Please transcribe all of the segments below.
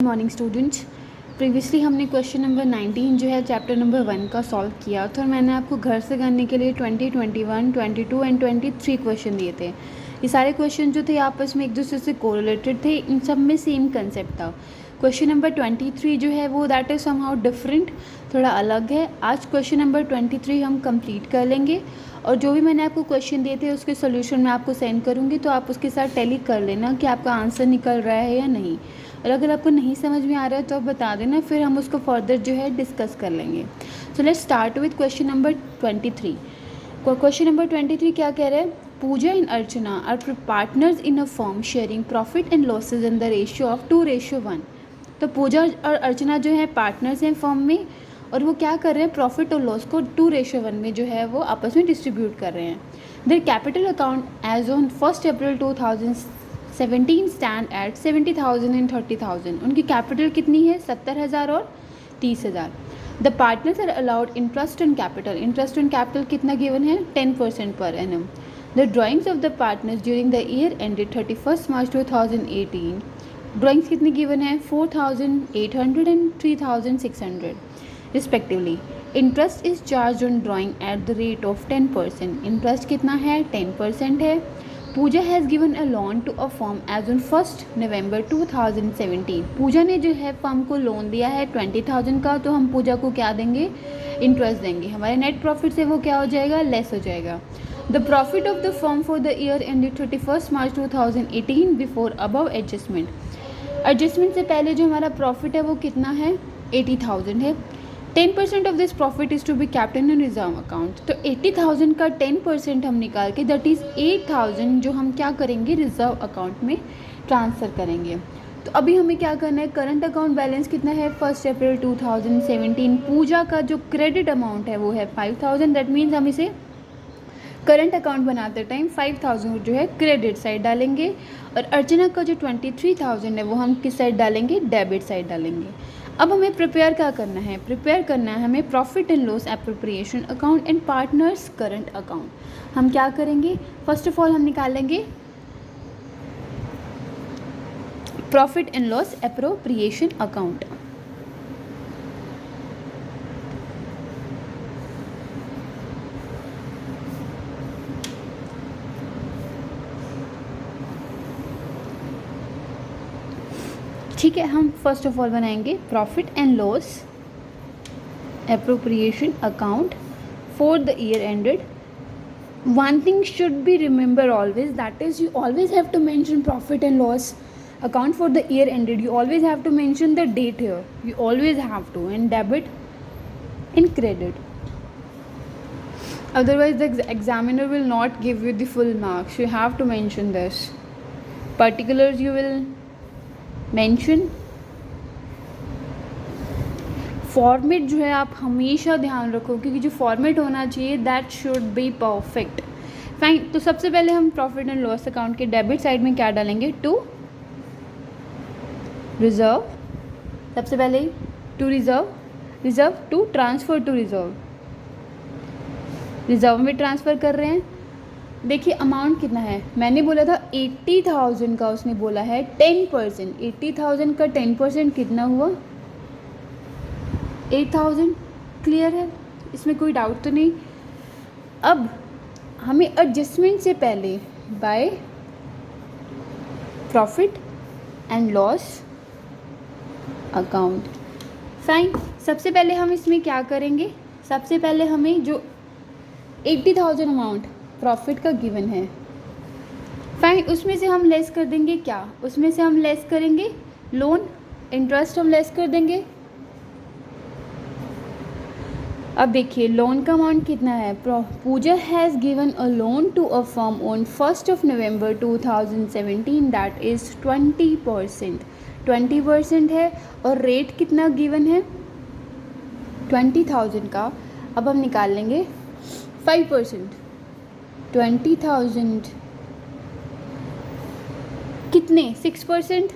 Morning students. Previously हमने question number 19 जो है चैप्टर नंबर 1 का सॉल्व किया था और मैंने आपको घर से करने के लिए 20, 21, 22 एंड 23 क्वेश्चन दिए थे। ये सारे क्वेश्चन जो थे आपस में एक दूसरे से कोरिलेटेड थे, इन सब में सेम कंसेप्ट था। क्वेश्चन नंबर 23 जो है वो दैट इज़ समहाउ डिफरेंट, थोड़ा अलग है। आज क्वेश्चन नंबर 23 हम कंप्लीट कर लेंगे और जो भी मैंने आपको क्वेश्चन दिए थे उसके सोल्यूशन मैं आपको सेंड करूँगी, तो आप उसके साथ टैली कर लेना कि आपका आंसर निकल रहा है या नहीं। और अगर आपको नहीं समझ में आ रहा है तो आप बता देना, फिर हम उसको फर्दर जो है डिस्कस कर लेंगे। So let's start with question number 23। Question number 23 क्या कह रहे हैं? Pooja and Archana are partners in a firm sharing profit and losses in the ratio of 2:1। तो पूजा और अर्चना जो है पार्टनर्स हैं फर्म में, और वो क्या कर रहे हैं? प्रॉफिट और लॉस को 2:1 में जो है वो आपस में डिस्ट्रीब्यूट कर रहे हैं। Their capital account as on 1 April 2017 stand at 70,000 and 30,000। उनकी कैपिटल कितनी है? 70,000 और 30,000। The partners are allowed interest on capital. Interest on capital कितना गिवन है? 10% per annum. The drawings of the partners during the year ended 31 March 2018। Drawings कितनी given है? 4,800 and 3,600 respectively. Interest is charge on drawing at the rate of 10%। Interest कितना है? 10% है। Pooja has given a loan to a firm as on 1 November 2017। Pooja ने जो है firm को loan दिया है 20,000 का, तो हम पूजा को क्या देंगे? इंटरेस्ट देंगे। हमारे नेट प्रॉफिट से वो क्या हो जाएगा? लेस हो जाएगा। The profit of the firm for the year ended 31 March 2018 before above adjustment. Adjustment से पहले जो हमारा प्रॉफिट है वो कितना है? 80,000 है। 10% of this profit is to be kept in reserve account. तो 80,000 का 10% हम निकाल के दैट इज़ 8,000 जो हम क्या करेंगे? रिजर्व अकाउंट में ट्रांसफ़र करेंगे। तो अभी हमें क्या करना है? करंट अकाउंट बैलेंस कितना है? 1 अप्रैल 2017 पूजा का जो क्रेडिट अमाउंट है वो है 5,000। दैट मीन्स हम इसे करंट अकाउंट बनाते टाइम 5,000 जो है क्रेडिट साइड डालेंगे, और अर्चना का जो 23,000 है वो हम किस साइड डालेंगे? डेबिट साइड डालेंगे। अब हमें प्रिपेयर क्या करना है? प्रिपेयर करना है हमें profit and loss appropriation account and partners current account. हम क्या करेंगे? फर्स्ट ऑफ ऑल हम निकालेंगे profit and loss appropriation account. ठीक है, हम फर्स्ट ऑफ ऑल बनाएंगे profit and loss appropriation account for the year ended. One thing should be remember always, that is you always have to mention profit and loss account for the year ended. You always have to mention the date here. You always have to, and debit and credit. Otherwise the examiner will not give you the full marks. You have to mention this. Particulars you will mention. Format जो है आप हमेशा ध्यान रखो, क्योंकि जो format होना चाहिए that should be perfect. Fine. तो सबसे पहले हम प्रॉफिट एंड लॉस अकाउंट के डेबिट साइड में क्या डालेंगे? To reserve. सबसे पहले to reserve, reserve to transfer to reserve. Reserve में ट्रांसफ़र कर रहे हैं। देखिए अमाउंट कितना है? मैंने बोला था 80,000 का, उसने बोला है 10%। 80,000 का 10% कितना हुआ? 8,000। क्लियर है? इसमें कोई डाउट तो नहीं। अब हमें एडजस्टमेंट से पहले by profit and loss account. Fine. सबसे पहले हम इसमें क्या करेंगे? सबसे पहले हमें जो 80,000 अमाउंट प्रॉफिट का गिवन है, फाइन, उसमें से हम लेस कर देंगे क्या? उसमें से हम लेस करेंगे लोन, इंटरेस्ट हम लेस कर देंगे। अब देखिए लोन का अमाउंट कितना है? Pooja has given a loan to a firm on 1 November 2017 that is 20%। 20% है, और रेट कितना गिवन है? 20,000 का। अब हम निकाल लेंगे 5%। 20,000 कितने? 6%।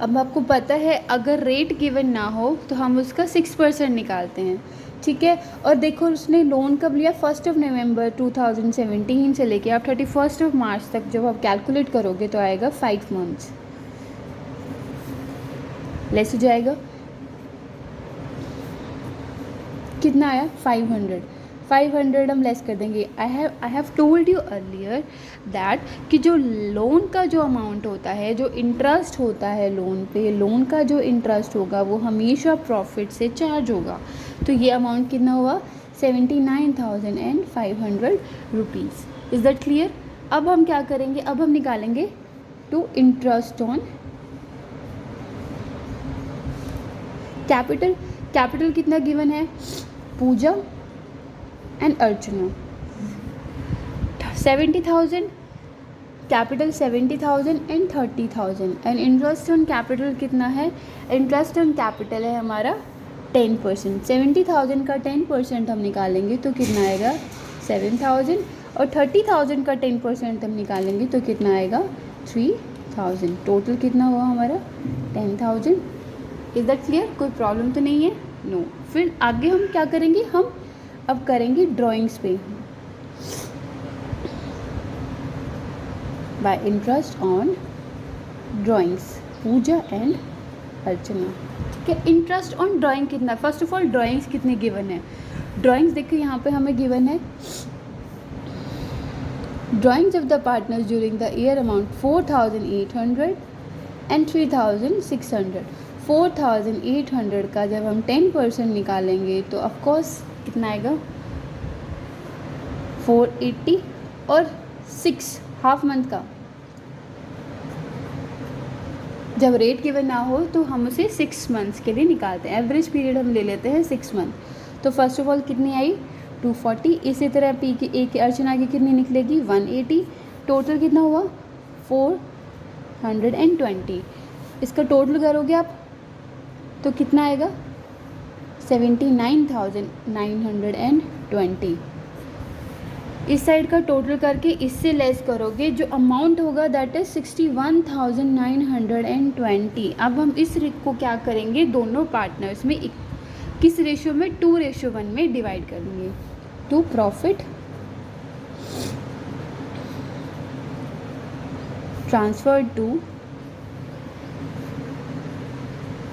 अब आपको पता है अगर रेट गिवन ना हो तो हम उसका 6% निकालते हैं। ठीक है। और देखो उसने लोन कब लिया? 1 नवंबर 2017 से लेके आप 31 मार्च तक जब आप कैलकुलेट करोगे तो आएगा 5 मंथ्स। लेस हो जाएगा, कितना आया 500, 500 हम लेस कर देंगे। I have told you earlier that कि जो लोन का जो अमाउंट होता है, जो इंटरेस्ट होता है लोन पे, लोन का जो इंटरेस्ट होगा वो हमेशा प्रॉफिट से चार्ज होगा। तो ये अमाउंट कितना हुआ 79,500 रुपीज़। Is that clear? अब हम क्या करेंगे, अब हम निकालेंगे to interest on capital. Capital कितना गिवन है, Pooja and Archana 70,000, capital 70,000 and 30,000 and interest on capital कितना है, इंटरेस्ट ऑन कैपिटल है हमारा 10%। 70,000 का 10% हम निकालेंगे तो कितना आएगा 7,000 और 30,000 का 10% हम निकालेंगे तो कितना आएगा 3,000। टोटल कितना हुआ हमारा 10,000। Is that clear? कोई प्रॉब्लम तो नहीं है? नो। फिर आगे हम क्या करेंगे, हम अब करेंगे ड्राइंग्स पे, by interest on drawings Pooja and Archana. ठीक है, इंटरेस्ट ऑन ड्राइंग कितना, फर्स्ट ऑफ ऑल ड्राइंग्स कितने गिवन है। ड्राइंग्स देखिए यहाँ पे हमें गिवन है drawings of the partners during the year amount 4,800 and 3,600। 4,800 का जब हम 10% निकालेंगे तो ऑफकोर्स कितना आएगा 480 और 6 हाफ मंथ का जब रेट गिवन ना हो तो हम उसे 6 मंथ्स के लिए निकालते हैं। एवरेज पीरियड हम ले लेते हैं 6 मंथ। तो फर्स्ट ऑफ ऑल कितनी आई 240। इसी तरह पी की ए की अर्चना की कितनी निकलेगी 180। टोटल कितना हुआ 420। इसका टोटल करोगे आप तो कितना आएगा 79,920। इस साइड का टोटल करके इससे लेस करोगे जो अमाउंट होगा दैट इज 61,920। अब हम इस को क्या करेंगे, दोनों पार्टनर्स में किस रेशियो में 2:1 में डिवाइड करेंगे। तो profit transfer to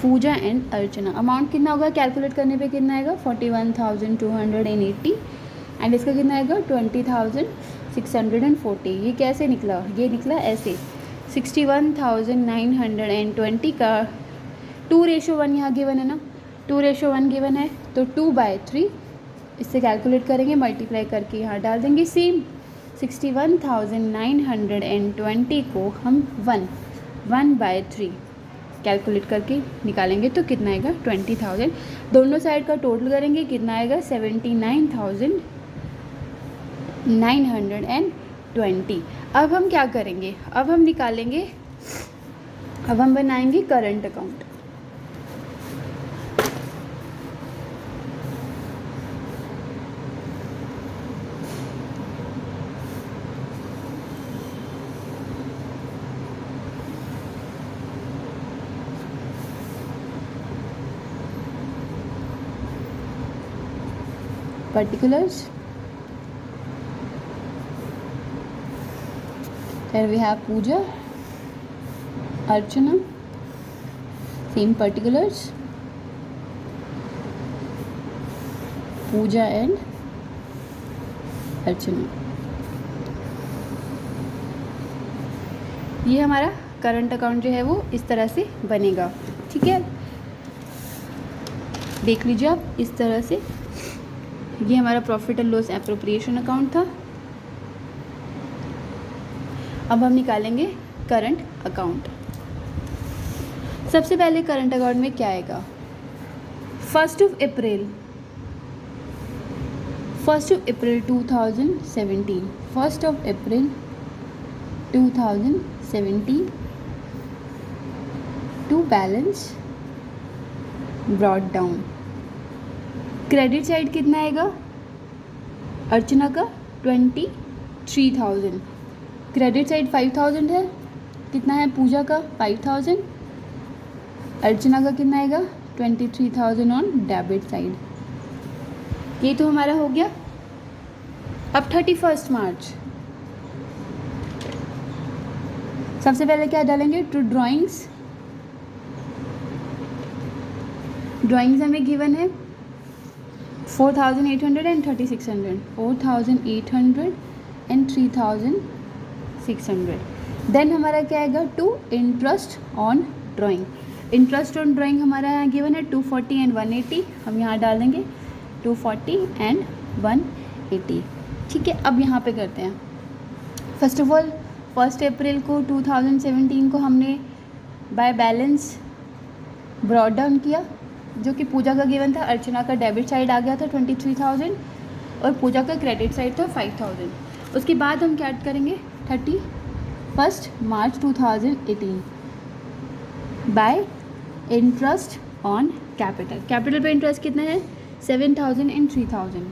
Puja and Archana. Amount कितना होगा कैलकुलेट करने पे कितना आएगा 41,280 एंड इसका कितना आएगा 20,640। ये कैसे निकला, ये निकला ऐसे 61,920 का 2:1 यहाँ गिवन है ना, 2:1 गिवन है तो 2/3 इससे कैलकुलेट करेंगे, मल्टीप्लाई करके यहाँ डाल देंगे। सेम 61,920 को हम 1/3 कैलकुलेट करके निकालेंगे तो कितना आएगा 20,000। दोनों साइड का टोटल करेंगे कितना आएगा 79,920। अब हम क्या करेंगे, अब हम निकालेंगे, अब हम बनाएंगे current account. Particulars, here we have Pooja, Archana, same particulars, Pooja and Archana। ये हमारा करंट अकाउंट जो है वो इस तरह से बनेगा। ठीक है, देख लीजिए आप इस तरह से। ये हमारा profit and loss appropriation account था। अब हम निकालेंगे करंट अकाउंट। सबसे पहले करंट अकाउंट में क्या आएगा 1 April 2017, 1 April 2017 to balance brought down. Credit side कितना आएगा अर्चना का 23,000, क्रेडिट साइड 5,000 है, कितना है पूजा का 5,000, अर्चना का कितना आएगा 23,000 ऑन डेबिट साइड। ये तो हमारा हो गया। अब 31 मार्च सबसे पहले क्या डालेंगे टू ड्राइंग्स ड्राइंग्स हमें गिवन है 4,800 एंड 3,600, 4,800 एंड 3,600। देन हमारा क्या आएगा, to interest on drawing. Interest on drawing हमारा यहाँ गिवन है 240 एंड 180, हम यहाँ डाल देंगे 240 एंड 180। ठीक है, अब यहाँ पे करते हैं। फर्स्ट ऑफ ऑल 1 अप्रैल को 2017 को हमने बाय बैलेंस ब्रॉड डाउन किया, जो कि पूजा का गिवन था। अर्चना का डेबिट साइड आ गया था 23,000 और पूजा का क्रेडिट साइड था 5,000। उसके बाद हम क्या करेंगे, 31 March 2018 bye interest on capital. Capital पे इंटरेस्ट कितना है, 7,000 एंड 3,000।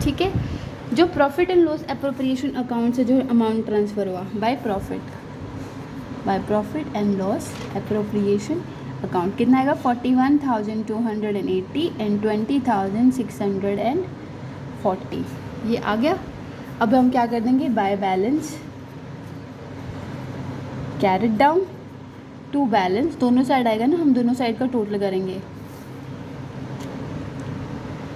ठीक है, जो profit and loss appropriation account से जो अमाउंट ट्रांसफ़र हुआ by profit and loss appropriation account कितना आएगा, 41,280 एंड 20,640, ये आ गया। अब हम क्या कर देंगे, by balance carried down to balance, दोनों साइड आएगा ना, हम दोनों साइड का टोटल करेंगे।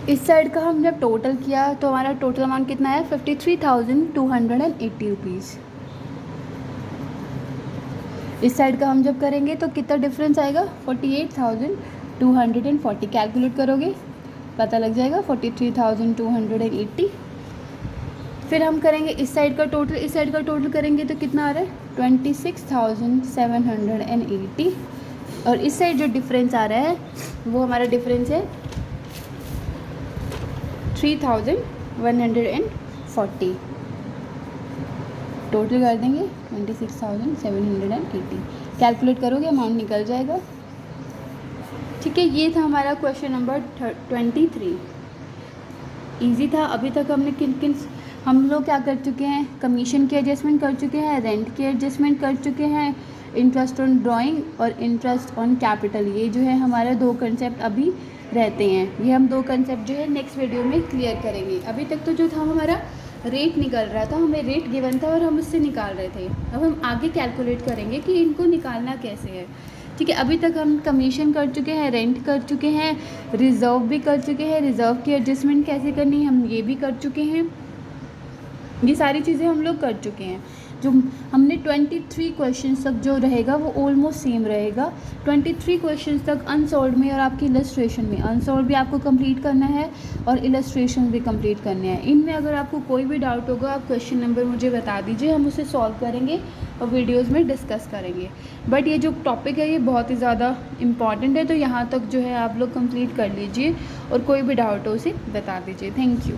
इस साइड का हम जब टोटल किया तो हमारा टोटल अमाउंट कितना है, 53,280 रुपीज़। इस साइड का हम जब करेंगे तो कितना डिफरेंस आएगा, 48,240। कैलकुलेट करोगे पता लग जाएगा, 43,280। फिर हम करेंगे इस साइड का टोटल, इस साइड का टोटल करेंगे तो कितना आ रहा है, 26,780। और इस साइड जो डिफरेंस आ रहा है वो हमारा डिफरेंस है 3,140। टोटल कर देंगे 26,780। कैलकुलेट करोगे अमाउंट निकल जाएगा। ठीक है, ये था हमारा क्वेश्चन नंबर 23। इजी था। अभी तक हमने किन किन हम लोग क्या कर चुके हैं, कमीशन की एडजस्टमेंट कर चुके हैं, रेंट की एडजस्टमेंट कर चुके हैं, इंटरेस्ट ऑन ड्राइंग और इंटरेस्ट ऑन कैपिटल। ये जो है हमारे 2 कंसेप्ट अभी रहते हैं। ये हम 2 कंसेप्ट जो है नेक्स्ट वीडियो में क्लियर करेंगे। अभी तक तो जो था हमारा रेट निकल रहा था, हमें रेट गिवन था और हम उससे निकाल रहे थे। अब हम आगे कैलकुलेट करेंगे कि इनको निकालना कैसे है। ठीक है, अभी तक हम कमीशन कर चुके हैं, रेंट कर चुके हैं, रिज़र्व भी कर चुके हैं। रिज़र्व की एडजस्टमेंट कैसे करनी हम ये भी कर चुके हैं। ये सारी चीज़ें हम लोग कर चुके हैं। जो हमने 23 क्वेश्चंस तक जो रहेगा वो ऑलमोस्ट सेम रहेगा। 23 क्वेश्चंस तक अनसॉल्व में और आपकी इलस्ट्रेशन में, अनसॉल्व भी आपको कंप्लीट करना है और इलस्ट्रेशन भी कंप्लीट करने हैं। इनमें अगर आपको कोई भी डाउट होगा आप क्वेश्चन नंबर मुझे बता दीजिए, हम उसे सॉल्व करेंगे और वीडियोज़ में डिस्कस करेंगे। बट ये जो टॉपिक है ये बहुत ही ज़्यादा इम्पॉर्टेंट है, तो यहाँ तक जो है आप लोग कंप्लीट कर लीजिए और कोई भी डाउट हो उसे बता दीजिए। Thank you.